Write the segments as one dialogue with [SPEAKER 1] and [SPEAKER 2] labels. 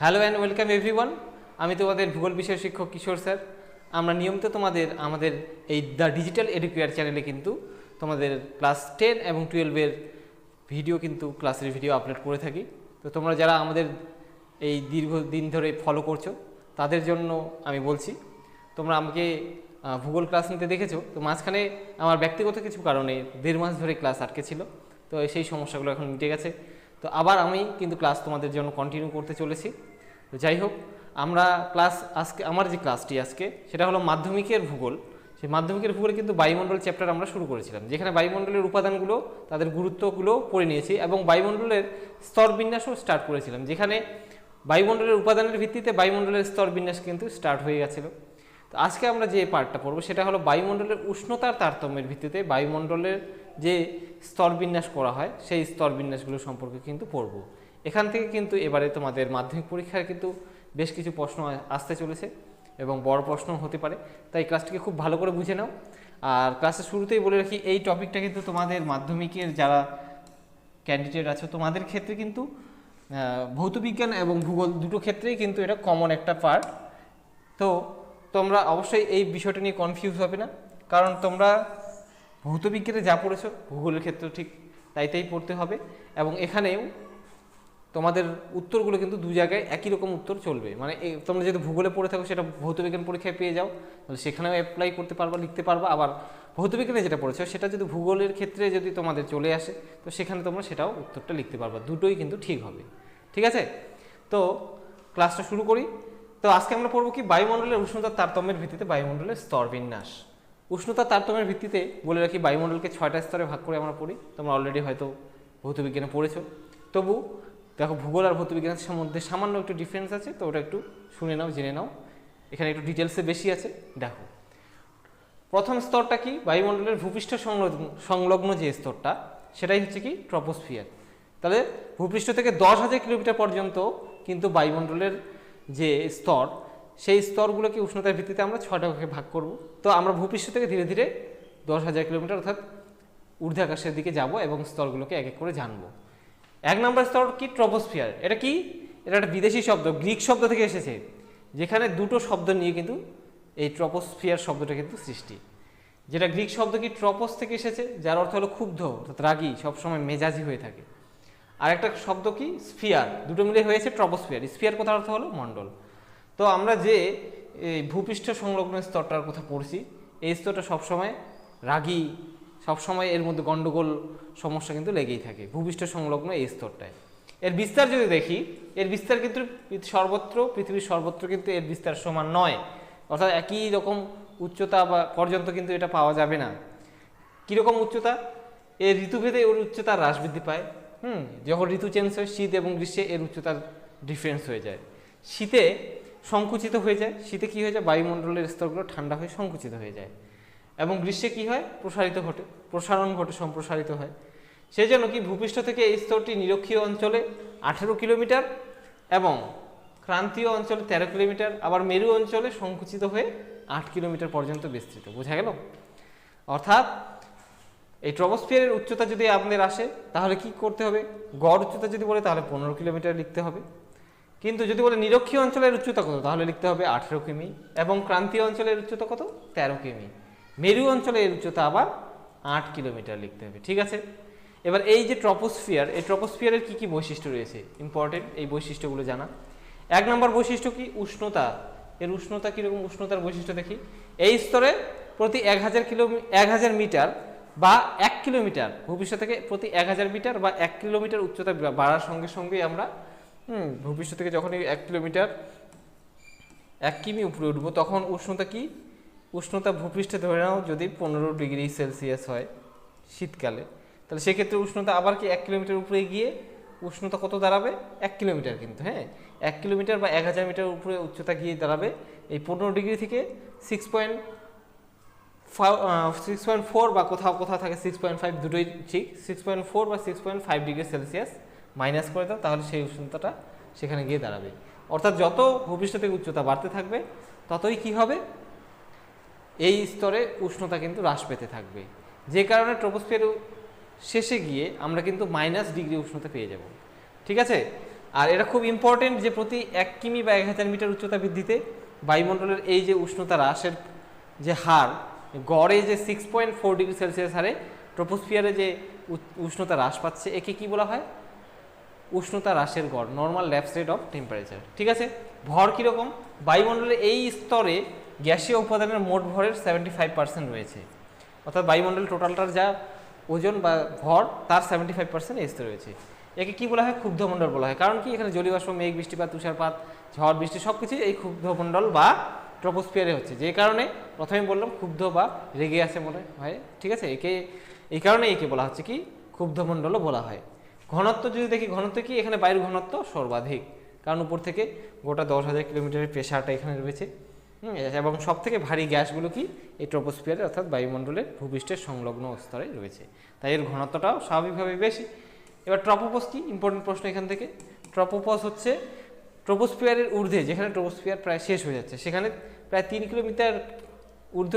[SPEAKER 1] Hello and welcome everyone. আমি তোমাদের ভূগোল বিষয়ের শিক্ষক কিশোর স্যার। আমরা নিয়মিত আমাদের এই দ্য ডিজিটাল এডুকেয়ার চ্যানেলে কিন্তু তোমাদের ক্লাস 10 এবং 12-এর ভিডিও কিন্তু ক্লাসের ভিডিও আপলোড করে থাকি। তো তোমরা যারা আমাদের এই দীর্ঘদিন ধরে ফলো করছো তাদের জন্য আমি বলছি, তোমরা আমাকে ভূগোল ক্লাস নিতে দেখেছো, তো মাঝখানে আমার ব্যক্তিগত কিছু কারণে 1.5 মাস ধরে ক্লাস আটকে ছিল। তো সেই সমস্যাগুলো এখন মিটে গেছে। তো আবার আমি কিন্তু ক্লাস তোমাদের জন্য কন্টিনিউ করতে চলেছি। তো যাই হোক, আমরা আমার যে ক্লাসটি আজকে সেটা হলো মাধ্যমিকের ভূগোল। সেই মাধ্যমিকের ভূগোলে কিন্তু বায়ুমণ্ডল চ্যাপ্টার আমরা শুরু করেছিলাম, যেখানে বায়ুমণ্ডলের উপাদানগুলো তাদের গুরুত্বগুলো পড়ে নিয়েছি এবং বায়ুমণ্ডলের স্তর বিন্যাসও স্টার্ট করেছিলাম, যেখানে বায়ুমণ্ডলের উপাদানের ভিত্তিতে বায়ুমণ্ডলের স্তর বিন্যাস কিন্তু স্টার্ট হয়ে গেছিলো। তো আজকে আমরা যে পার্টটা পড়বো সেটা হলো বায়ুমণ্ডলের উষ্ণতার তারতম্যের ভিত্তিতে বায়ুমণ্ডলের যে স্তর বিন্যাস করা হয় সেই স্তর বিন্যাসগুলো সম্পর্কে কিন্তু পড়বো। এখান থেকে কিন্তু এবারে তোমাদের মাধ্যমিক পরীক্ষায় কিন্তু বেশ কিছু প্রশ্ন আসতে চলেছে এবং বড় প্রশ্ন হতে পারে, তাই ক্লাসটিকে খুব ভালো করে বুঝে নাও। আর ক্লাসের শুরুতেই বলে রাখি, এই টপিকটা কিন্তু তোমাদের মাধ্যমিকের যারা ক্যান্ডিডেট আছো তোমাদের ক্ষেত্রে কিন্তু ভৌতবিজ্ঞান এবং ভূগোল দুটো ক্ষেত্রেই কিন্তু এটা কমন একটা পার্ট। তো তোমরা অবশ্যই এই বিষয়টা নিয়ে কনফিউজ হবে না, কারণ তোমরা ভৌতবিজ্ঞানে যা পড়েছো ভূগোলের ক্ষেত্রে ঠিক তাই পড়তে হবে। এবং এখানেও তোমাদের উত্তরগুলো কিন্তু দু জায়গায় একই রকম উত্তর চলবে, মানে তোমরা যদি ভূগোলে পড়ে থাকো সেটা ভৌতবিজ্ঞান পরীক্ষায় পেয়ে যাও, তাহলে সেখানেও অ্যাপ্লাই করতে পারবা, লিখতে পারবা। আবার ভৌতবিজ্ঞানে যেটা পড়েছো সেটা যদি ভূগোলের ক্ষেত্রে যদি তোমাদের চলে আসে, তো সেখানে তোমরা সেটাও উত্তরটা লিখতে পারবা, দুটোই কিন্তু ঠিক হবে। ঠিক আছে, তো ক্লাসটা শুরু করি। তো আজকে আমরা পড়বো কি, বায়ুমণ্ডলের উষ্ণতার তারতম্যের ভিত্তিতে বায়ুমণ্ডলের স্তর বিন্যাস। উষ্ণতার তারতম্যের ভিত্তিতে বলে রাখি, বায়ুমণ্ডলকে 6টা স্তরে ভাগ করে আমরা পড়ি। তোমরা অলরেডি হয়তো ভৌতবিজ্ঞানে পড়েছো, তবু দেখো ভূগোল আর ভৌতবিজ্ঞানের মধ্যে সামান্য একটু ডিফারেন্স আছে, তো ওটা একটু শুনে নাও, জেনে নাও। এখানে একটু ডিটেলসে বেশি আছে। দেখো, প্রথম স্তরটা কি, বায়ুমণ্ডলের ভূপৃষ্ঠ সংলগ্ন যে স্তরটা সেটাই হচ্ছে কি ট্রপোস্ফিয়ার। তাহলে ভূপৃষ্ঠ থেকে 10,000 কিলোমিটার পর্যন্ত কিন্তু বায়ুমণ্ডলের যে স্তর, সেই স্তরগুলোকে উষ্ণতার ভিত্তিতে আমরা 6টা ভাগে ভাগ করব। তো আমরা ভূপৃষ্ঠ থেকে ধীরে ধীরে 10,000 কিলোমিটার অর্থাৎ ঊর্ধ্বাকাশের দিকে যাব এবং স্তরগুলোকে এক এক করে জানবো। 1 নম্বর স্তর কি, ট্রপোস্ফিয়ার। এটা কি, এটা একটা বিদেশি শব্দ, গ্রিক শব্দ থেকে এসেছে, যেখানে দুটো শব্দ নিয়ে কিন্তু এই ট্রপোস্ফিয়ার শব্দটা কিন্তু সৃষ্টি। যেটা গ্রিক শব্দ কি, ট্রপোস থেকে এসেছে, যার অর্থ হলো ক্ষুব্ধ অর্থাৎ রাগী, সবসময় মেজাজি হয়ে থাকে। আর একটা শব্দ কি, স্ফিয়ার, দুটো মিলে হয়েছে ট্রপোস্ফিয়ার। স্ফিয়ার কথার অর্থ হলো মণ্ডল। তো আমরা যে এই ভূপৃষ্ঠ সংলগ্ন স্তরটার কথা পড়ছি, এই স্তরটা সবসময় রাগী, সবসময় এর মধ্যে গন্ডগোল সমস্যা কিন্তু লেগেই থাকে ভূপৃষ্ঠ সংলগ্ন এই স্তরটায়। এর বিস্তার যদি দেখি, এর বিস্তার কিন্তু পৃথিবীর সর্বত্র কিন্তু এর বিস্তার সমান নয়, অর্থাৎ একই রকম উচ্চতা বা পর্যন্ত কিন্তু এটা পাওয়া যাবে না। কীরকম উচ্চতা, এর ঋতুভেদে ওর উচ্চতা হ্রাস বৃদ্ধি পায়। যখন ঋতু চেঞ্জ হয়, শীত এবং গ্রীষ্মে এর উচ্চতার ডিফারেন্স হয়ে যায়। শীতে সংকুচিত হয়ে যায়, শীতে কী হয়ে যায়, বায়ুমণ্ডলের স্তরগুলো ঠান্ডা হয়ে সংকুচিত হয়ে যায়। এবং গ্রীষ্মে কী হয়, প্রসারণ ঘটে, সম্প্রসারিত হয়। সেই জন্য কি, ভূপৃষ্ঠ থেকে এই স্তরটি নিরক্ষীয় অঞ্চলে 18 কিলোমিটার এবং ক্রান্তীয় অঞ্চলে 13 কিলোমিটার, আবার মেরু অঞ্চলে সংকুচিত হয়ে 8 কিলোমিটার পর্যন্ত বিস্তৃত। বোঝা গেল? অর্থাৎ এই ট্রপোস্ফিয়ারের উচ্চতা যদি আপনাদের আসে, তাহলে কি করতে হবে, গড় উচ্চতা যদি বলে তাহলে 15 কিলোমিটার লিখতে হবে। কিন্তু যদি বলে নিরক্ষীয় অঞ্চলের উচ্চতা কত, তাহলে লিখতে হবে 18 কিমি, এবং ক্রান্তীয় অঞ্চলের উচ্চতা কত, 13 কিমি। মেরু অঞ্চলের উচ্চতা আবার 8 কিলোমিটার লিখতে হবে। ঠিক আছে, এবার এই যে ট্রপোস্ফিয়ার, এই ট্রপোস্ফিয়ারের কি কি বৈশিষ্ট্য রয়েছে, ইম্পর্টেন্ট এই বৈশিষ্ট্যগুলো জানা। 1 নম্বর বৈশিষ্ট্য কি, উষ্ণতা। এর উষ্ণতা কীরকম, উষ্ণতার বৈশিষ্ট্য দেখি। এই স্তরে প্রতি 1000 মিটার বা 1 কিলোমিটার, ভূপৃষ্ঠ থেকে প্রতি 1000 মিটার বা 1 কিলোমিটার উচ্চতা বাড়ার সঙ্গে সঙ্গেই আমরা ভূপৃষ্ঠ থেকে যখন 1 কিলোমিটার 1 কিমি উপরে উঠবো, তখন উষ্ণতা কি, উষ্ণতা ভূপৃষ্ঠে ধরে নাও যদি 15 ডিগ্রি সেলসিয়াস হয় শীতকালে, তাহলে সেক্ষেত্রে উষ্ণতা আবার কি 1 কিলোমিটার উপরে গিয়ে উষ্ণতা কত দাঁড়াবে, 1 কিলোমিটার কিন্তু, 1 কিলোমিটার বা 1000 মিটার উপরে উচ্চতা গিয়ে দাঁড়াবে এই 15 ডিগ্রি থেকে 6.4 বা কোথাও কোথাও থাকে 6.5, দুটোই ঠিক, 6.4 বা 6.5 ডিগ্রি সেলসিয়াস মাইনাস করে দাও, তাহলে সেই উষ্ণতাটা সেখানে গিয়ে দাঁড়াবে। অর্থাৎ যত ভূপৃষ্ঠ থেকে উচ্চতা বাড়তে থাকবে, ততই কি হবে, এই স্তরে উষ্ণতা কিন্তু হ্রাস পেতে থাকবে, যে কারণে ট্রপোস্ফিয়ার শেষে গিয়ে আমরা কিন্তু -ডিগ্রি উষ্ণতা পেয়ে যাব। ঠিক আছে, আর এটা খুব ইম্পর্টেন্ট যে প্রতি 1 কিমি বা 1000 মিটার উচ্চতা বৃদ্ধিতে বায়ুমণ্ডলের এই যে উষ্ণতা হ্রাসের যে হার গড়ে যে 6.4 ডিগ্রি সেলসিয়াস হারে ট্রপোস্ফিয়ারে যে উষ্ণতা হ্রাস পাচ্ছে একে কি বলা হয়? উষ্ণতা হ্রাসের গড়, normal lapse rate of temperature. ঠিক আছে, ভর কীরকম? বায়ুমণ্ডলের এই স্তরে গ্যাসীয় উপাদানের মোট ভরের 75% রয়েছে, অর্থাৎ বায়ুমণ্ডলের টোটালটার যা ওজন বা ভর তার 75% এই স্তরে রয়েছে। একে কি বলা হয়? ক্ষুব্ধমণ্ডল বলা হয়। কারণ কি? এখানে জলীয় বাষ্প, মেঘ, বৃষ্টিপাত, তুষারপাত, ঝড় বৃষ্টি সব কিছুই এই ক্ষুব্ধমণ্ডল বা ট্রপোস্ফিয়ারে হচ্ছে, যে কারণে প্রথমে বললাম ক্ষুব্ধ বা রেগে আছে মনে হয়। ঠিক আছে, এই কারণে একে বলা হচ্ছে কি ক্ষুব্ধমণ্ডলও বলা হয়। ঘনত্ব যদি দেখি, ঘনত্ব কি? এখানে বায়ুর ঘনত্ব সর্বাধিক, কারণ উপর থেকে গোটা 10,000 কিলোমিটারের প্রেশারটা এখানে রয়েছে। এবং সব থেকে ভারী গ্যাসগুলো কি এই ট্রপোস্ফিয়ারে অর্থাৎ বায়ুমণ্ডলের ভূপৃষ্ঠের সংলগ্ন স্তরে রয়েছে, তাই এর ঘনত্বটাও স্বাভাবিকভাবে বেশি। এবার ট্রপোপজ কি? ইম্পর্টেন্ট প্রশ্ন এখান থেকে। ট্রপোপজ হচ্ছে ট্রপোস্ফিয়ারের ঊর্ধ্বে, যেখানে ট্রপোস্ফিয়ার প্রায় শেষ হয়ে যাচ্ছে, সেখানে প্রায় 3 কিলোমিটার ঊর্ধ্ব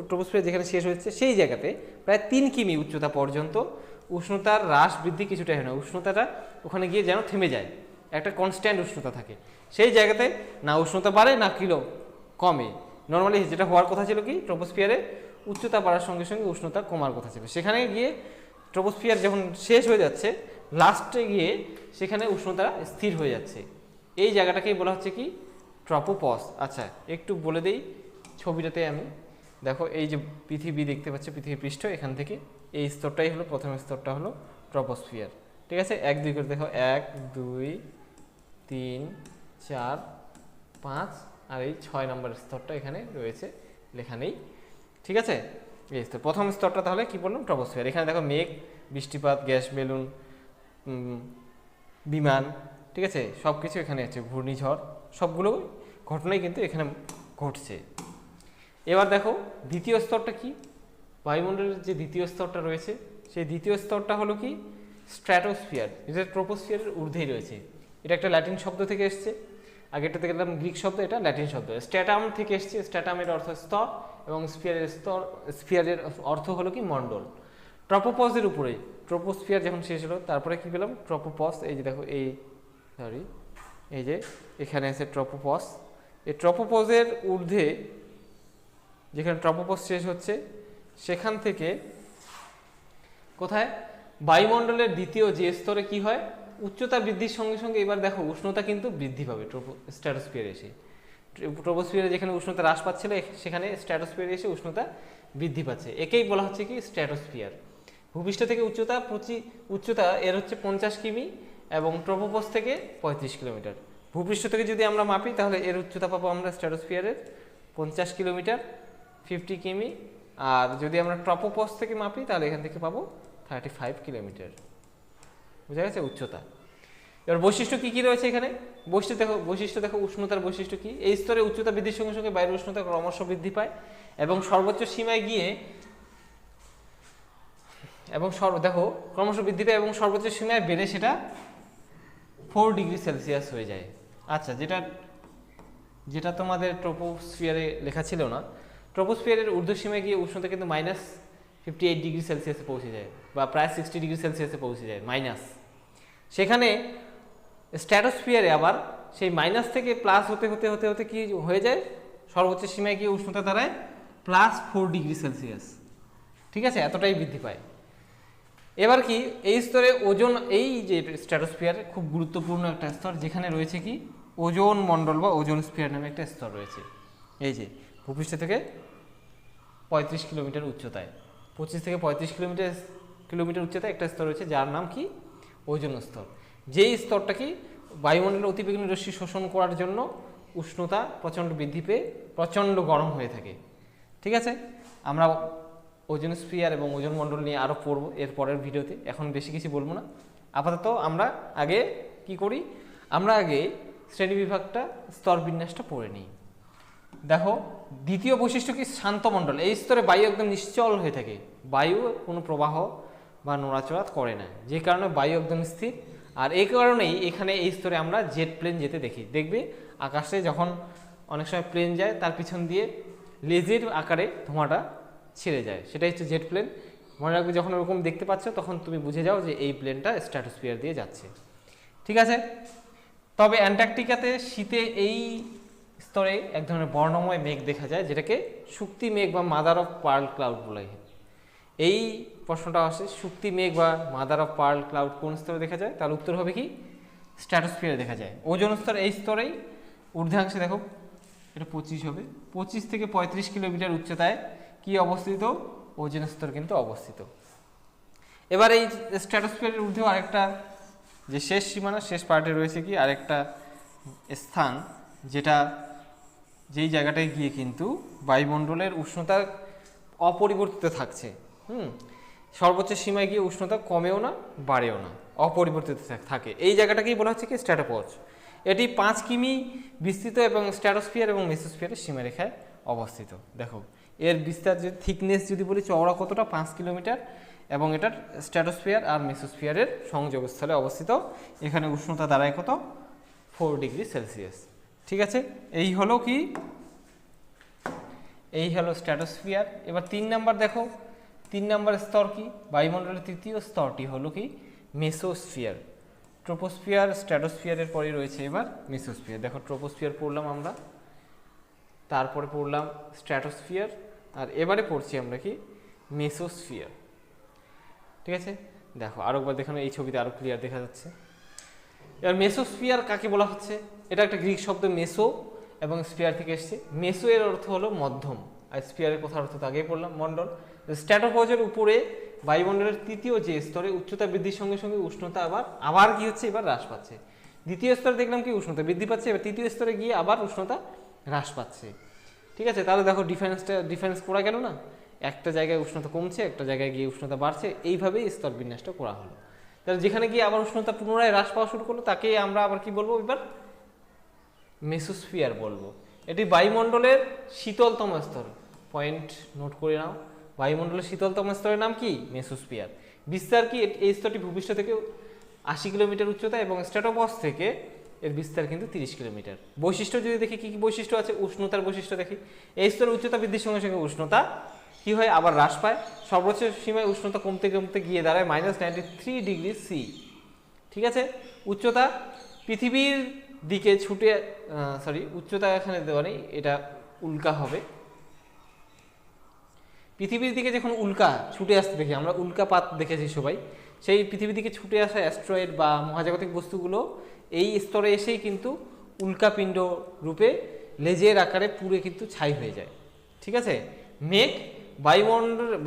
[SPEAKER 1] ট্রপোস্ফিয়ার যেখানে শেষ হচ্ছে সেই জায়গাতে প্রায় 3 কিমি উচ্চতা পর্যন্ত উষ্ণতার হ্রাস বৃদ্ধি কিছুটা হয় না, উষ্ণতাটা ওখানে গিয়ে যেন থেমে যায়, একটা কনস্ট্যান্ট উষ্ণতা থাকে। সেই জায়গাতে না উষ্ণতা বাড়ে না কিলো কমে। নর্মালি যেটা হওয়ার কথা ছিল কি, ট্রপোস্ফিয়ারে উচ্চতা বাড়ার সঙ্গে সঙ্গে উষ্ণতা কমার কথা ছিল, সেখানে গিয়ে ট্রপোস্ফিয়ার যখন শেষ হয়ে যাচ্ছে লাস্টে গিয়ে সেখানে উষ্ণতা স্থির হয়ে যাচ্ছে, এই জায়গাটাকেই বলা হচ্ছে কি ট্রপোপজ। আচ্ছা একটু বলে দেই ছবিটাতে আমি, দেখো এই যে পৃথিবী দেখতে পাচ্ছ, পৃথিবী পৃষ্ঠ, এখান থেকে এই স্তরটাই হলো প্রথম স্তরটা হলো ট্রপোস্ফিয়ার। ঠিক আছে, 1 2 করে দেখো, 1 2 3 4 5 আর এই 6 নম্বর স্তরটা এখানে রয়েছে, লেখা নেই। ঠিক আছে, এই স্তর প্রথম স্তরটা তাহলে কি বললাম? ট্রপোস্ফিয়ার। এখানে দেখো মেঘ, বৃষ্টিপাত, গ্যাস বেলুন, বিমান, ঠিক আছে, সব কিছু এখানে আছে, ঘূর্ণিঝড়, সবগুলো ঘটনাই কিন্তু এখানে ঘটছে। এবার দেখো দ্বিতীয় স্তরটা কি? বায়ুমণ্ডলের যে দ্বিতীয় স্তরটা রয়েছে সেই দ্বিতীয় স্তরটা হলো কি স্ট্র্যাটোস্ফিয়ার, যেটা ট্রপোস্ফিয়ারের ঊর্ধ্বেই রয়েছে। এটা একটা ল্যাটিন শব্দ থেকে এসছে, আগেরটাতে গেলাম গ্রিক শব্দ, এটা ল্যাটিন শব্দ। স্ট্র্যাটাম থেকে এসছে, স্ট্র্যাটামের অর্থ স্তর এবং স্ফিয়ারের অর্থ হলো কি মণ্ডল। ট্রপোপজের উপরে, ট্রপোস্ফিয়ার যখন শেষ হলো তারপরে কি পেলাম? ট্রপোপজ। এই যে দেখো এই যে এখানে আছে ট্রপোপজ। এই ট্রপোপজের ঊর্ধ্বে যেখানে ট্রপোপজ শেষ হচ্ছে সেখান থেকে কোথায়? বায়ুমণ্ডলের দ্বিতীয় যে স্তরে কি হয়, উচ্চতা বৃদ্ধির সঙ্গে সঙ্গে এবার দেখো উষ্ণতা কিন্তু বৃদ্ধি পাবে স্ট্র্যাটোস্ফিয়ারে এসে। ট্রপোস্ফিয়ারে যেখানে উষ্ণতা হ্রাস পাচ্ছিল সেখানে স্ট্র্যাটোস্ফিয়ারে এসে উষ্ণতা বৃদ্ধি পাচ্ছে, একেই বলা হচ্ছে কি স্ট্র্যাটোস্ফিয়ার। ভূপৃষ্ঠ থেকে উচ্চতা এর হচ্ছে 50 কিমি এবং ট্রপোপজ থেকে 35 কিলোমিটার। ভূপৃষ্ঠ থেকে যদি আমরা মাপি তাহলে এর উচ্চতা পাবো আমরা স্ট্র্যাটোস্ফিয়ারের 50 কিলোমিটার 50 কিমি, আর যদি আমরা ট্রপোপজ থেকে মাপি তাহলে এখান থেকে পাবো 35 কিলোমিটার। বুঝা গেছে উচ্চতা। এবার বৈশিষ্ট্য কি কি রয়েছে এখানে? বৈশিষ্ট্য দেখো উষ্ণতার বৈশিষ্ট্য কি? এই স্তরে উচ্চতা বৃদ্ধির সঙ্গে সঙ্গে বায়ুর উষ্ণতা ক্রমশ বৃদ্ধি পায় এবং সর্বোচ্চ সীমায় গিয়ে দেখো ক্রমশ বৃদ্ধি পায় এবং সর্বোচ্চ সীমায় বেড়ে সেটা 4 ডিগ্রি সেলসিয়াস হয়ে যায়। আচ্ছা, যেটা তোমাদের ট্রপোস্ফিয়ারে লেখা ছিল না, ট্রপোস্ফিয়ারের ঊর্ধ্বসীমায় গিয়ে উষ্ণতা কিন্তু -58 ডিগ্রি সেলসিয়াসে পৌঁছে যায় বা প্রায় 60 ডিগ্রি সেলসিয়াসে পৌঁছে যায় মাইনাস। সেখানে স্ট্র্যাটোস্ফিয়ারে আবার সেই মাইনাস থেকে প্লাস হতে হতে হতে হতে কি হয়ে যায়? সর্বোচ্চ সীমায় গিয়ে উষ্ণতা দাঁড়ায় +4 ডিগ্রি সেলসিয়াস। ঠিক আছে, এতটাই বৃদ্ধি পায়। এবার কি এই স্তরে ওজন, এই যে স্ট্র্যাটোস্ফিয়ার খুব গুরুত্বপূর্ণ একটা স্তর, যেখানে রয়েছে কি ওজোন মণ্ডল বা ওজোন স্ফিয়ার নামে একটা স্তর রয়েছে। এই যে ভূপৃষ্ঠ থেকে 35 কিলোমিটার উচ্চতায়, 25 থেকে 35 কিলোমিটার উচ্চতায় একটা স্তর রয়েছে যার নাম কি ওজোন স্তর। যেই স্তরটা কি বায়ুমণ্ডলের অতিবেগুনি রশ্মি শোষণ করার জন্য উষ্ণতা প্রচণ্ড বৃদ্ধি পেয়ে প্রচণ্ড গরম হয়ে থাকে। ঠিক আছে, আমরা ওজোন স্ফিয়ার এবং ওজোন মণ্ডল নিয়ে আরও পড়বো এর পরের ভিডিওতে, এখন বেশি কিছু বলবো না। আপাতত আমরা আগে কি করি, আমরা আগে শ্রেণীবিভাগটা স্তর বিন্যাসটা পড়ে নিই। দেখো দ্বিতীয় বৈশিষ্ট্য কি শান্ত মণ্ডল। এই স্তরে বায়ু একদম নিশ্চল হয়ে থাকে, বায়ু কোনো প্রবাহ বা নড়াচড়া করে না, যে কারণে বায়ু একদম স্থির। আর এই কারণেই এখানে এই স্তরে আমরা জেট প্লেন যেতে দেখি। দেখবে আকাশে যখন অনেক সময় প্লেন যায় তার পিছন দিয়ে লেজের আকারে ধোঁয়াটা ছেড়ে যায়, সেটাই হচ্ছে জেট প্লেন। মনে রাখবে যখন ওরকম দেখতে পাচ্ছ তখন তুমি বুঝে যাও যে এই প্লেনটা স্ট্র্যাটোস্ফিয়ার দিয়ে যাচ্ছে। ঠিক আছে, তবে অ্যান্টার্কটিকাতে শীতে এই স্তরে এক ধরনের বর্ণময় মেঘ দেখা যায়, যেটাকে শুক্তি মেঘ বা মাদার অফ পার্ল ক্লাউড বলা হয়। এই প্রশ্নটা আসে, শুক্তি মেঘ বা মাদার অফ পার্ল ক্লাউড কোন স্তরে দেখা যায়? তার উত্তর হবে কি স্ট্র্যাটোস্ফিয়ারে দেখা যায়। ওজোন স্তর এই স্তরেই ঊর্ধ্বাংশে দেখো এটা 25 হবে, 25 থেকে 35 কিলোমিটার উচ্চতায় কি অবস্থিত? ওজোন স্তর কিন্তু অবস্থিত। এবার এই স্ট্র্যাটোস্ফিয়ারের ঊর্ধ্বেও আরেকটা যে শেষ সীমানা, শেষ পার্টে রয়েছে কি আরেকটা স্থান, যেটা যেই জায়গাটায় গিয়ে কিন্তু বায়ুমণ্ডলের উষ্ণতা অপরিবর্তিত থাকছে। সর্বোচ্চ সীমায় গিয়ে উষ্ণতা কমেও না বাড়েও না, অপরিবর্তিত থাকে। এই জায়গাটাকেই বলা হচ্ছে কি স্ট্র্যাটোপজ। এটি 5 কিমি বিস্তৃত এবং স্ট্র্যাটোস্ফিয়ার এবং মেসোস্ফিয়ারের সীমারেখায় অবস্থিত। দেখো এর বিস্তার যদি থিকনেস যদি বলি চওড়া কতটা, 5 কিলোমিটার, এবং এটার স্ট্র্যাটোস্ফিয়ার আর মেসোস্ফিয়ারের সংযোগস্থলে অবস্থিত। এখানে উষ্ণতা দাঁড়ায় কত? 4 ডিগ্রি সেলসিয়াস। ঠিক আছে, এই হলো কি, এই হলো স্ট্র্যাটোস্ফিয়ার। এবার 3 নাম্বার দেখো, 3 নাম্বার স্তর কি? বায়ুমণ্ডলের তৃতীয় স্তরটি হলো কি মেসোস্ফিয়ার। ট্রোপোস্ফিয়ার স্ট্র্যাটোস্ফিয়ারের পরে রয়েছে এবার মেসোস্ফিয়ার। দেখো ট্রোপোস্ফিয়ার পড়লাম আমরা, তারপরে পড়লাম স্ট্র্যাটোস্ফিয়ার, আর এবারে পড়ছি আমরা কি মেসোস্ফিয়ার। ঠিক আছে, দেখো আরেকবার দেখানো, এই ছবিতে আরো ক্লিয়ার দেখা যাচ্ছে। এবার মেসোস্ফিয়ার কাকে বলা হচ্ছে? এটা একটা গ্রিক শব্দ, মেসো এবং স্ফিয়ার থেকে এসেছে। মেসো এর অর্থ হলো মধ্যম, আর স্ফিয়ারের কথা অর্থ তো আগেই পড়লাম মণ্ডল। স্ট্র্যাটোপজের উপরে বায়ুমণ্ডলের তৃতীয় যে স্তরে উচ্চতা বৃদ্ধির সঙ্গে সঙ্গে উষ্ণতা আবার কি হচ্ছে? এবার হ্রাস পাচ্ছে। দ্বিতীয় স্তরে দেখলাম কি উষ্ণতা বৃদ্ধি পাচ্ছে, এবার তৃতীয় স্তরে গিয়ে আবার উষ্ণতা হ্রাস পাচ্ছে। ঠিক আছে, তাহলে দেখো ডিফারেন্স করা গেল না? একটা জায়গায় উষ্ণতা কমছে, একটা জায়গায় গিয়ে উষ্ণতা বাড়ছে, এইভাবেই স্তর বিন্যাসটা করা হলো। তাহলে যেখানে গিয়ে আবার উষ্ণতা পুনরায় হ্রাস পাওয়া শুরু করলো তাকে আমরা আবার কি বলবো? এবার মেসোস্ফিয়ার বলবো। এটি বায়ুমণ্ডলের শীতলতম স্তর। পয়েন্ট নোট করে নাও, বায়ুমণ্ডলের শীতলতম স্তরের নাম কি? মেসোস্ফিয়ার। বিস্তার কি? এই স্তরটি ভূপৃষ্ঠ থেকে 80 কিলোমিটার উচ্চতা এবং স্ট্র্যাটোপজ থেকে এর বিস্তার কিন্তু 30 কিলোমিটার। বৈশিষ্ট্য যদি দেখি, কি কি বৈশিষ্ট্য আছে? উষ্ণতার বৈশিষ্ট্য দেখি। এই স্তরের উচ্চতা বৃদ্ধির সঙ্গে সঙ্গে উষ্ণতা কি হয়? আবার হ্রাস পায়। সর্বোচ্চ সীমায় উষ্ণতা কমতে কমতে গিয়ে দাঁড়ায় -93 ডিগ্রি সি। ঠিক আছে, উচ্চতা পৃথিবীর দিকে ছুটে, উচ্চতা এখানে দেওয়া নেই, এটা উল্কা হবে। পৃথিবীর দিকে যখন উল্কা ছুটে আসতে দেখি আমরা, উল্কাপাত দেখেছি সবাই, সেই পৃথিবীর দিকে ছুটে আসা অ্যাস্ট্রয়েড বা মহাজাগতিক বস্তুগুলো এই স্তরে এসেই কিন্তু উল্কাপিণ্ড রূপে লেজের আকারে পুড়ে কিন্তু ছাই হয়ে যায়। ঠিক আছে, মেঘ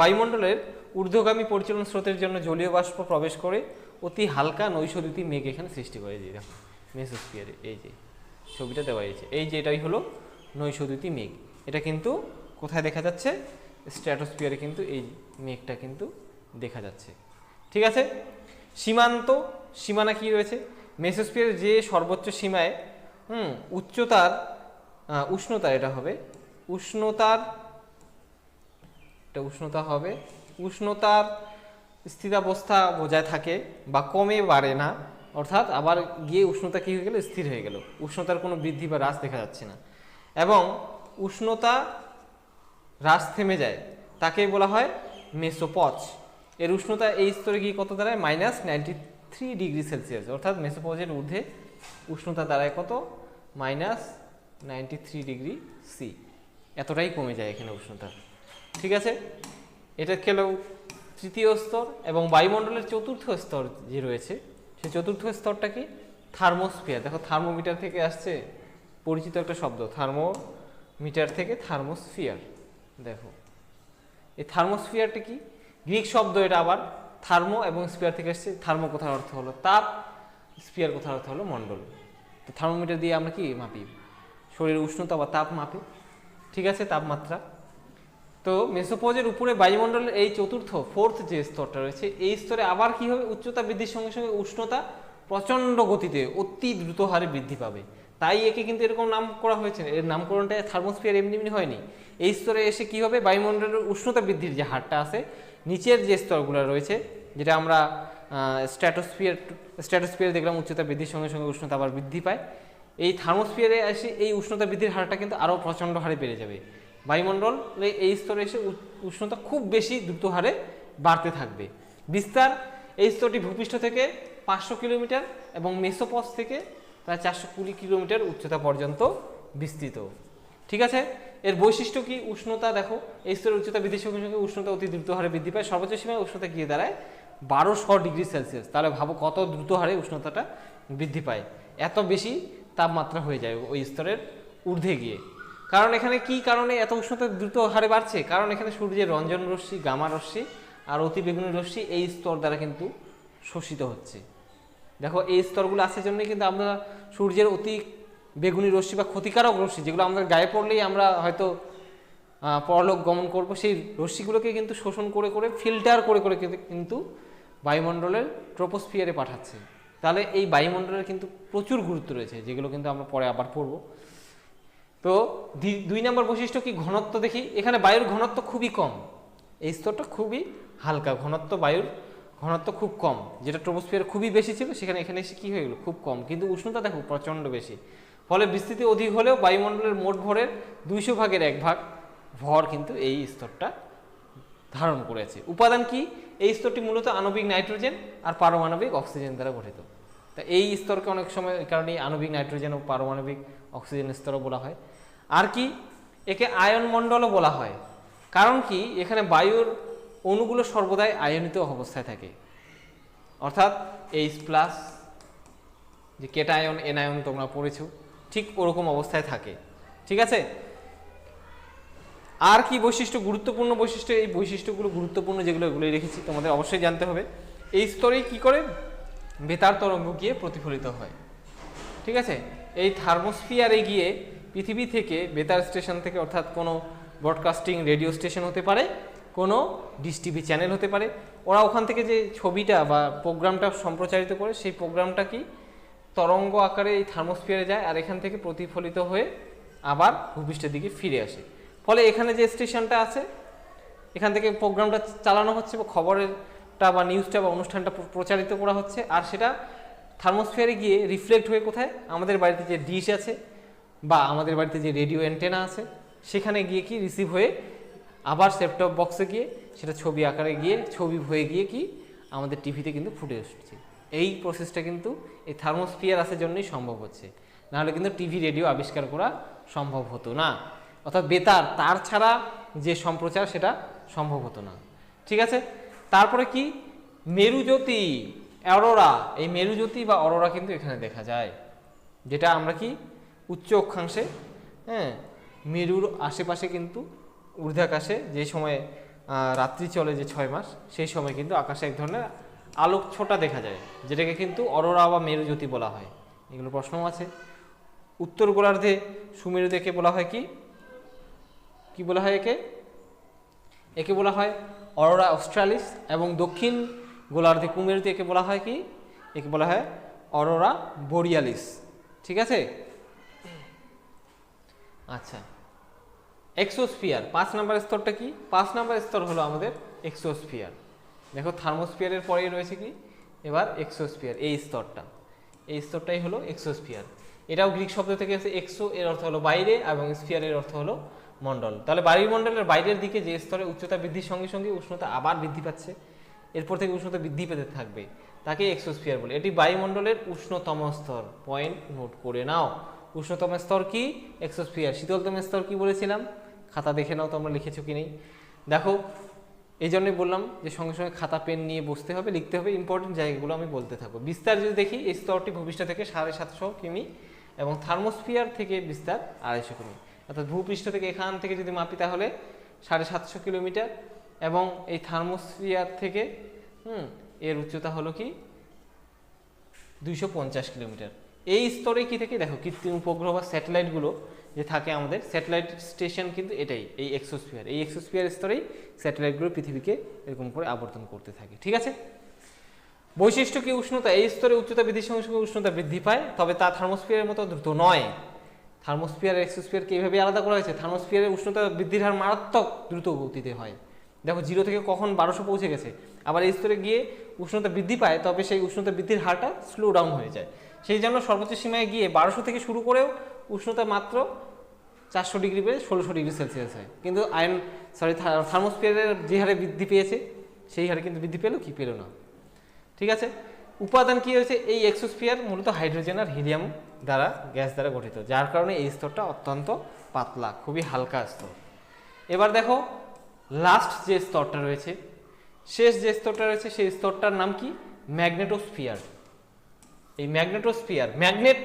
[SPEAKER 1] বায়ুমণ্ডলের ঊর্ধ্বগামী পরিচালন স্রোতের জন্য জলীয় বাষ্প প্রবেশ করে অতি হালকা নৈশদ্যুতি মেঘ এখানে সৃষ্টি করে। যে দেখো মেসোস্ফিয়ারে এই যে ছবিটা দেওয়া হয়েছে, এই যে এটাই হলো নৈশদ্যুতি মেঘ। এটা কিন্তু কোথায় দেখা যাচ্ছে? স্ট্র্যাটোস্ফিয়ারে কিন্তু এই মেঘটা কিন্তু দেখা যাচ্ছে। ঠিক আছে, সীমানা কি রয়েছে? মেসোস্ফিয়ারের যে সর্বোচ্চ সীমায় উষ্ণতা এটা হবে উষ্ণতার স্থিতাবস্থা বজায় থাকে বা কমে বাড়ে না, অর্থাৎ আবার গিয়ে উষ্ণতা কি হয়ে গেল? স্থির হয়ে গেল। উষ্ণতার কোনো বৃদ্ধি বা হ্রাস দেখা যাচ্ছে না, এবং উষ্ণতা হ্রাস থেমে যায়, তাকেই বলা হয় মেসোপজ। এর উষ্ণতা এই স্তরে গিয়ে কত দাঁড়ায়? -93 ডিগ্রি সেলসিয়াস। অর্থাৎ মেসোপজের ঊর্ধ্বে উষ্ণতা দাঁড়ায় কত? -93 ডিগ্রি সি। এতটাই কমে যায় এখানে উষ্ণতা। ঠিক আছে, এটা খেলেও তৃতীয় স্তর। এবং বায়ুমণ্ডলের চতুর্থ স্তর যে রয়েছে, সেই চতুর্থ স্তরটা কি? থার্মোস্ফিয়ার। দেখো থার্মোমিটার থেকে আসছে, পরিচিত একটা শব্দ, থার্মোমিটার থেকে থার্মোস্ফিয়ার। দেখো এই থার্মোস্ফিয়ারটা কি? গ্রিক শব্দ এটা, আবার থার্মো এবং স্ফিয়ার থেকে আসছে। থার্মো কথার অর্থ হলো তাপ, স্ফিয়ার কথার অর্থ হলো মণ্ডল। তো থার্মোমিটার দিয়ে আমরা কি মাপি? শরীরের উষ্ণতা বা তাপ মাপি। ঠিক আছে, তাপমাত্রা। তো মেসোপজের উপরে বায়ুমণ্ডলের এই ফোর্থ যে স্তরটা রয়েছে, এই স্তরে আবার কি হবে? উচ্চতা বৃদ্ধির সঙ্গে সঙ্গে উষ্ণতা প্রচণ্ড গতিতে অতি দ্রুত হারে বৃদ্ধি পাবে। তাই একে কিন্তু এরকম নাম করা হয়েছে। এর নামকরণটা থার্মোস্ফিয়ার এমনি এমনি হয়নি। এই স্তরে এসে কি হবে? বায়ুমণ্ডলের উষ্ণতা বৃদ্ধির যে হারটা আছে, নিচের যে স্তরগুলো রয়েছে, যেটা আমরা স্ট্র্যাটোস্ফিয়ার দেখলাম উচ্চতা বৃদ্ধির সঙ্গে সঙ্গে উষ্ণতা আবার বৃদ্ধি পায়, এই থার্মোস্ফিয়ারে এসে এই উষ্ণতা বৃদ্ধির হারটা কিন্তু আরও প্রচণ্ড হারে বেড়ে যাবে। বায়ুমণ্ডলে এই স্তরে এসে উষ্ণতা খুব বেশি দ্রুত হারে বাড়তে থাকবে। বিস্তার, এই স্তরটি ভূপৃষ্ঠ থেকে 500 কিলোমিটার এবং মেসোপজ থেকে প্রায় 420 কিলোমিটার উচ্চতা পর্যন্ত বিস্তৃত। ঠিক আছে, এর বৈশিষ্ট্য কি? উষ্ণতা দেখো, এই স্তরের উচ্চতা বৃদ্ধির সঙ্গে সঙ্গে উষ্ণতা অতি দ্রুত হারে বৃদ্ধি পায়, সর্বোচ্চ সীমায় উষ্ণতা গিয়ে দাঁড়ায় 1200 ডিগ্রি সেলসিয়াস। তাহলে ভাবো কত দ্রুত হারে উষ্ণতাটা বৃদ্ধি পায়, এত বেশি তাপমাত্রা হয়ে যায় ওই স্তরের ঊর্ধ্বে গিয়ে। কারণ এখানে কি কারণে এত উষ্ণতা দ্রুত হারে বাড়ছে? কারণ এখানে সূর্যের রঞ্জন রশ্মি, গামা রশ্মি আর অতিবেগুনি রশ্মি এই স্তর দ্বারা কিন্তু শোষিত হচ্ছে। দেখো এই স্তরগুলো আছে জন্যই কিন্তু আমরা সূর্যের অতি বেগুনি রশ্মি বা ক্ষতিকারক রশ্মি, যেগুলো আমাদের গায়ে পড়লেই আমরা হয়তো পরলোক গমন করব, সেই রশ্মিগুলোকে কিন্তু শোষণ করে করে ফিল্টার করে করে কিন্তু বায়ুমণ্ডলের ট্রপোস্ফিয়ারে পাঠাচ্ছে। তাহলে এই বায়ুমণ্ডলের কিন্তু প্রচুর গুরুত্ব রয়েছে, যেগুলো কিন্তু আমরা পরে আবার পড়ব। তো 2 নম্বর বৈশিষ্ট্য কি? ঘনত্ব দেখি। এখানে বায়ুর ঘনত্ব খুবই কম, এই স্তরটা খুবই হালকা, ঘনত্ব বায়ুর ঘনত্ব খুব কম, যেটা ট্রপোস্ফিয়ারে খুবই বেশি ছিল সেখানে এখানে এসে কী হয়ে গেলো? খুব কম। কিন্তু উষ্ণতা দেখো প্রচণ্ড বেশি, ফলে বিস্তৃতি অধিক হলেও বায়ুমণ্ডলের মোট ভরের 200 ভাগের 1 ভাগ ভর কিন্তু এই স্তরটা ধারণ করেছে। উপাদান কি? এই স্তরটি মূলত আণবিক নাইট্রোজেন আর পারমাণবিক অক্সিজেন দ্বারা গঠিত। তা এই স্তরকে অনেক সময় এই কারণে আণবিক নাইট্রোজেন ও পারমাণবিক অক্সিজেন স্তরও বলা হয়। আর কি? একে আয়ন মণ্ডলও বলা হয়। কারণ কি? এখানে বায়ুর অণুগুলো সর্বদাই আয়নিত অবস্থায় থাকে, অর্থাৎ H+, যে কেটায়ন এনায়ন তোমরা পড়েছো, ঠিক ওরকম অবস্থায় থাকে। ঠিক আছে, আর কি বৈশিষ্ট্য? গুরুত্বপূর্ণ বৈশিষ্ট্য, এই বৈশিষ্ট্যগুলো গুরুত্বপূর্ণ যেগুলো এগুলোই রেখেছি, তোমাদের অবশ্যই জানতে হবে। এই স্তরেই কি করে? বেতার তরঙ্গ গিয়ে প্রতিফলিত হয়। ঠিক আছে, এই থার্মোস্ফিয়ারে গিয়ে পৃথিবী থেকে বেতার স্টেশন থেকে, অর্থাৎ কোনো ব্রডকাস্টিং রেডিও স্টেশন হতে পারে, কোনো ডিশ টিভি চ্যানেল হতে পারে, ওরা ওখান থেকে যে ছবিটা বা প্রোগ্রামটা সম্প্রচারিত করে, সেই প্রোগ্রামটা কি তরঙ্গ আকারে এই থার্মোস্ফিয়ারে যায় আর এখান থেকে প্রতিফলিত হয়ে আবার ভূপৃষ্ঠের দিকে ফিরে আসে। ফলে এখানে যে স্টেশনটা আছে, এখান থেকে প্রোগ্রামটা চালানো হচ্ছে বা খবরেরটা বা নিউজটা বা অনুষ্ঠানটা প্রচারিত করা হচ্ছে, আর সেটা থার্মোস্ফিয়ারে গিয়ে রিফ্লেক্ট হয়ে কোথায়? আমাদের বাড়িতে যে ডিশ আছে বা আমাদের বাড়িতে যে রেডিও অ্যান্টেনা আছে, সেখানে গিয়ে কি রিসিভ হয়ে আবার সেটটপ বক্সে গিয়ে সেটা ছবি আকারে গিয়ে ছবি হয়ে গিয়ে কি আমাদের টিভিতে কিন্তু ফুটে আসছে। এই প্রসেসটা কিন্তু এই থার্মোস্ফিয়ার আসার জন্যই সম্ভব হচ্ছে, নাহলে কিন্তু টিভি রেডিও আবিষ্কার করা সম্ভব হতো না, অর্থাৎ বেতার তার ছাড়া যে সম্প্রচার সেটা সম্ভব হতো না। ঠিক আছে, তারপরে কি? মেরুজ্যোতি, অরোরা। এই মেরুজ্যোতি বা অরোরা কিন্তু এখানে দেখা যায়, যেটা আমরা কি উচ্চ অক্ষাংশে, হ্যাঁ, মেরুর আশেপাশে কিন্তু ঊর্ধ্বাকাশে যে সময় রাত্রি চলে, যে 6 মাস, সেই সময় কিন্তু আকাশে এক ধরনের আলোক ছোটা দেখা যায়, যেটাকে কিন্তু অরোরা বা মেরুজ্যোতি বলা হয়। এগুলো প্রশ্নও আছে। উত্তর গোলার্ধে সুমেরু দেখে বলা হয় কি? কি বলা হয় একে? একে বলা হয় অরোরা অস্ট্রালিস। এবং দক্ষিণ গোলার্ধে কুমেরুতে একে বলা হয় কি? একে বলা হয় অরোরা বোরিয়ালিস। ঠিক আছে, আচ্ছা। এক্সোস্ফিয়ার 5 নম্বর স্তরটা কি? 5 নম্বর স্তর হলো আমাদের এক্সোস্ফিয়ার। দেখো থার্মোস্ফিয়ারের পরেই রয়েছে কি? এবার এক্সোস্ফিয়ার। এই স্তরটাই হলো এক্সোস্ফিয়ার। এটাও গ্রিক শব্দ থেকে এসে, এক্সো এর অর্থ হলো বাইরে এবং স্ফিয়ারের অর্থ হলো মণ্ডল। তাহলে বায়ুমণ্ডলের বাইরের দিকে যে স্তরে উচ্চতা বৃদ্ধির সঙ্গে সঙ্গে উষ্ণতা আবার বৃদ্ধি পাচ্ছে, এরপর থেকে উষ্ণতা বৃদ্ধি পেতে থাকবে, তাকে এক্সোস্ফিয়ার বলে। এটি বায়ুমণ্ডলের উষ্ণতম স্তর। পয়েন্ট নোট করে নাও। উষ্ণতম স্তর কি? এক্সোস্ফিয়ার। শীতলতম স্তর কি বলেছিলাম? খাতা দেখে নাও তোমরা লিখেছো কি নেই। দেখো, এই জন্যই বললাম যে সঙ্গে সঙ্গে খাতা পেন নিয়ে বসতে হবে, লিখতে হবে, ইম্পর্টেন্ট জায়গাগুলো আমি বলতে থাকবো। বিস্তার যদি দেখি, এই স্তরটি ভূপৃষ্ঠ থেকে 750 কিমি এবং থার্মোস্ফিয়ার থেকে বিস্তার 250 কিমি, অর্থাৎ ভূপৃষ্ঠ থেকে এখান থেকে যদি মাপি তাহলে 750 কিলোমিটার, এবং এই থার্মোস্ফিয়ার থেকে এর উচ্চতা হলো কি 250 কিলোমিটার। এই স্তরে কি থেকে দেখো কৃত্রিম উপগ্রহ বা স্যাটেলাইটগুলো যে থাকে, আমাদের স্যাটেলাইট স্টেশন কিন্তু এটাই, এই এক্সোস্ফিয়ার। এই এক্সোস্ফিয়ার স্তরেই স্যাটেলাইটগুলো পৃথিবীকে এরকম করে আবর্তন করতে থাকে। ঠিক আছে, বৈশিষ্ট্য কি? উষ্ণতা। এই স্তরে উচ্চতা বৃদ্ধির সঙ্গে সঙ্গে উষ্ণতা বৃদ্ধি পায়, তবে তা থার্মোস্ফিয়ারের মতো দ্রুত নয়। থার্মোস্ফিয়ার এক্সোস্ফিয়ারকে এইভাবে আলাদা করা হয়েছে। থার্মোস্ফিয়ারের উষ্ণতা বৃদ্ধির হার মারাত্মক দ্রুত গতিতে হয়। দেখো 0 থেকে কখন 1200 পৌঁছে গেছে, আবার এই স্তরে গিয়ে উষ্ণতা বৃদ্ধি পায়, তবে সেই উষ্ণতা বৃদ্ধির হারটা স্লো ডাউন হয়ে যায়। সেই জন্য সর্বোচ্চ সীমায় গিয়ে 1200 থেকে শুরু করেও উষ্ণতা মাত্র 400 ডিগ্রি বেড়ে 1600 ডিগ্রি সেলসিয়াস হয়। কিন্তু থার্মোস্ফিয়ারের যে হারে বৃদ্ধি পেয়েছে, সেই হারে কিন্তু বৃদ্ধি পেল কি? পেল না। ঠিক আছে, উপাদান কি হয়েছে, এই এক্সোস্ফিয়ার মূলত হাইড্রোজেন আর হিলিয়াম দ্বারা গ্যাস দ্বারা গঠিত, যার কারণে এই স্তরটা অত্যন্ত পাতলা, খুবই হালকা স্তর। এবার দেখো লাস্ট যে স্তরটা রয়েছে, শেষ যে স্তরটা রয়েছে, সেই স্তরটার নাম কি, ম্যাগনেটোস্ফিয়ার। এই ম্যাগনেটোস্ফিয়ার, ম্যাগনেট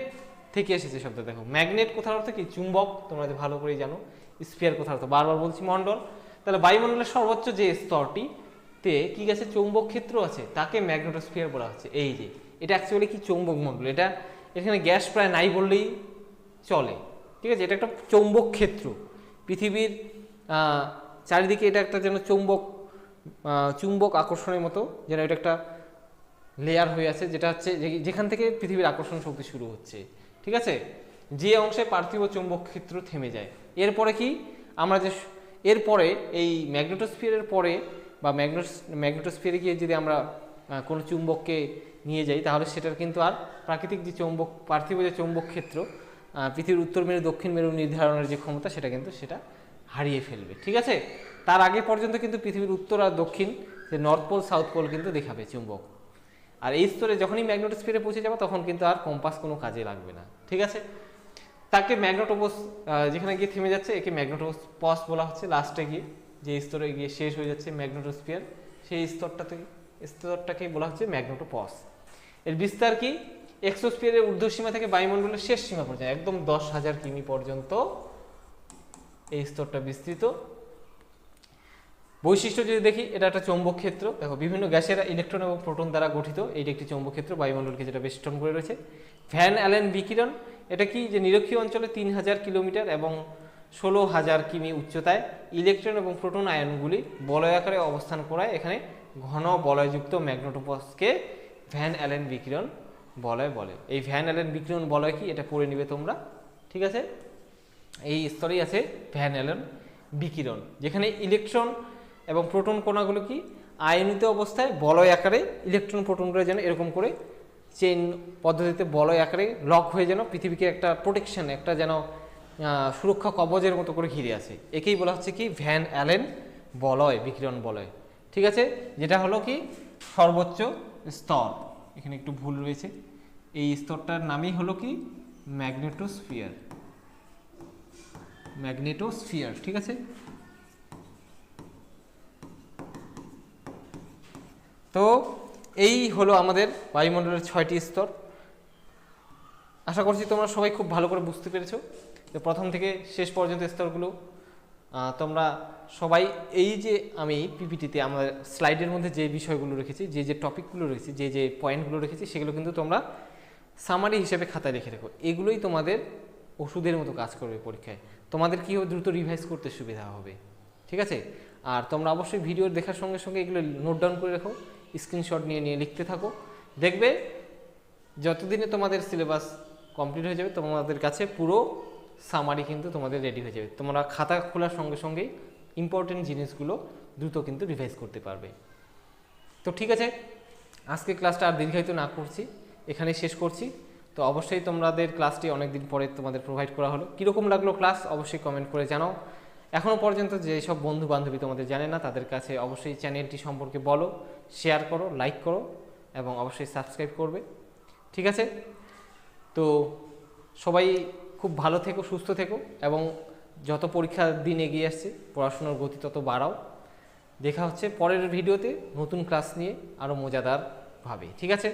[SPEAKER 1] থেকে এসেছে শব্দ। দেখো ম্যাগনেট কোথার অর্থ কি, চুম্বক, তোমরা ভালো করেই জানো। স্ফিয়ার কোথার অর্থ, বারবার বলছি, মণ্ডল। তাহলে বায়ুমণ্ডলের সর্বোচ্চ যে স্তরটি তে কি গেছে, চৌম্বক ক্ষেত্র আছে, তাকে ম্যাগনেটোস্ফিয়ার বলা হচ্ছে। এই যে এটা অ্যাকচুয়ালি কি, চৌম্বক মণ্ডল। এটা এখানে গ্যাস প্রায় নাই বললেই চলে, ঠিক আছে। এটা একটা চৌম্বক ক্ষেত্র, পৃথিবীর চারিদিকে এটা একটা যেন চুম্বক আকর্ষণের মতো, যেন এটা একটা লেয়ার হয়ে আছে, যেটা হচ্ছে যেখান থেকে পৃথিবীর আকর্ষণ শক্তি শুরু হচ্ছে, ঠিক আছে। যে অংশে পার্থিব চৌম্বক ক্ষেত্র থেমে যায়, এরপরে কি আমরা যে এরপরে এই ম্যাগনেটোস্ফিয়ারের পরে বা ম্যাগনেটোস্ফিয়ারে গিয়ে যদি আমরা কোনো চুম্বককে নিয়ে যাই, তাহলে সেটার কিন্তু আর প্রাকৃতিক যে পার্থিব যে চৌম্বক ক্ষেত্র, পৃথিবীর উত্তর মেরু দক্ষিণ মেরু নির্ধারণের যে ক্ষমতা, সেটা হারিয়ে ফেলবে, ঠিক আছে। তার আগে পর্যন্ত কিন্তু পৃথিবীর উত্তর আর দক্ষিণ, যে নর্থ পোল সাউথ পোল কিন্তু দেখাবে চুম্বক। আর এই স্তরে যখনই ম্যাগনেটোস্ফিয়ারে পৌঁছে যাবে, তখন কিন্তু আর কম্পাস কোনো কাজে লাগবে না, ঠিক আছে। তাকে ম্যাগনেটোপস, যেখানে গিয়ে থেমে যাচ্ছে, একে ম্যাগনেটোপস বলা হচ্ছে। লাস্টে গিয়ে যে স্তরে গিয়ে শেষ হয়ে যাচ্ছে ম্যাগনেটোস্ফিয়ার, সেই স্তরটাকে বলা হচ্ছে ম্যাগনেটোপস। এর বিস্তার কি, এক্সোস্ফিয়ারের ঊর্ধ্বসীমা থেকে বায়ুমণ্ডলের শেষ সীমা পর্যন্ত, একদম 10,000 কিমি পর্যন্ত এই স্তরটা বিস্তৃত। বৈশিষ্ট্য যদি দেখি, এটা একটা চৌম্বক ক্ষেত্র। দেখো বিভিন্ন গ্যাসের ইলেকট্রন এবং প্রোটন দ্বারা গঠিত, এইটা একটি চৌম্বক ক্ষেত্র, বায়ুমণ্ডলকে যেটা বেষ্টন করে রয়েছে। ভ্যান অ্যালেন বিকিরণ, এটা কি, যে নিরক্ষীয় অঞ্চলে 3000 কিলোমিটার এবং 16,000 কিমি উচ্চতায় ইলেকট্রন এবং প্রোটন আয়নগুলি বলয়াকারে অবস্থান করায় এখানে ঘন বলয়যুক্ত ম্যাগনেটোপসকে ভ্যান অ্যালেন বিকিরণ বলয় বলে। এই ভ্যান অ্যালেন বিকিরণ বলয় কি, এটা পড়ে নিবে তোমরা, ঠিক আছে। এই স্তরেই আছে ভ্যান অ্যালেন বিকিরণ, যেখানে ইলেকট্রন এবং প্রোটন কণাগুলো কি আয়নিত অবস্থায় বলয় আকারে, ইলেকট্রন প্রোটনগুলো যেন এরকম করে চেইন পদ্ধতিতে বলয় আকারে লক হয়ে যেন পৃথিবীকে একটা প্রোটেকশন, একটা যেন সুরক্ষা কবচের মতো করে ঘিরে আছে। একেই বলা হচ্ছে কি, ভ্যান অ্যালেন বলয়, বিকিরণ বলয়, ঠিক আছে। যেটা হলো কি সর্বোচ্চ স্তর, এখানে একটু ভুল রয়েছে, এই স্তরটার নামই হলো কি ম্যাগনেটোস্ফিয়ার, ঠিক আছে। তো এই হলো আমাদের বায়ুমণ্ডলের 6টি স্তর। আশা করছি তোমরা সবাই খুব ভালো করে বুঝতে পেরেছো যে প্রথম থেকে শেষ পর্যন্ত স্তরগুলো তোমরা সবাই, এই যে আমি পিপিটিতে আমাদের স্লাইডের মধ্যে যে বিষয়গুলো রেখেছি, যে টপিকগুলো রেখেছি, যে পয়েন্টগুলো রেখেছি, সেগুলো কিন্তু তোমরা সামারি হিসেবে খাতায় লিখে রেখো। এগুলোই তোমাদের ওষুধের মতো কাজ করবে পরীক্ষায়, তোমাদের কী হবে, দ্রুত রিভাইজ করতে সুবিধা হবে, ঠিক আছে। আর তোমরা অবশ্যই ভিডিও দেখার সঙ্গে সঙ্গে এগুলো নোট ডাউন করে রাখো, স্ক্রিনশট নিয়ে লিখতে থাকো। দেখবে যতদিনে তোমাদের সিলেবাস কমপ্লিট হয়ে যাবে, তোমাদের কাছে পুরো সামারি কিন্তু তোমাদের রেডি হয়ে যাবে। তোমরা খাতা খোলার সঙ্গে সঙ্গেই ইম্পর্টেন্ট জিনিসগুলো দ্রুত কিন্তু রিভাইজ করতে পারবে। তো ঠিক আছে, আজকে ক্লাসটা আর দীর্ঘায়িত না করছি, এখানেই শেষ করছি। তো অবশ্যই তোমাদের ক্লাসটি অনেক দিন পরে তোমাদের প্রোভাইড করা হলো। কীরকম লাগলো ক্লাস অবশ্যই কমেন্ট করে জানাও। এখনও পর্যন্ত যেসব বন্ধু বান্ধবী তোমাদের জানে না, তাদের কাছে অবশ্যই চ্যানেলটি সম্পর্কে বলো, শেয়ার করো, লাইক করো এবং অবশ্যই সাবস্ক্রাইব করবে, ঠিক আছে। তো সবাই খুব ভালো থেকো, সুস্থ থেকো এবং যত পরীক্ষার দিন এগিয়ে আসছে, পড়াশোনার গতি তত বাড়াও। দেখা হচ্ছে পরের ভিডিওতে নতুন ক্লাস নিয়ে আরও মজাদারভাবে, ঠিক আছে।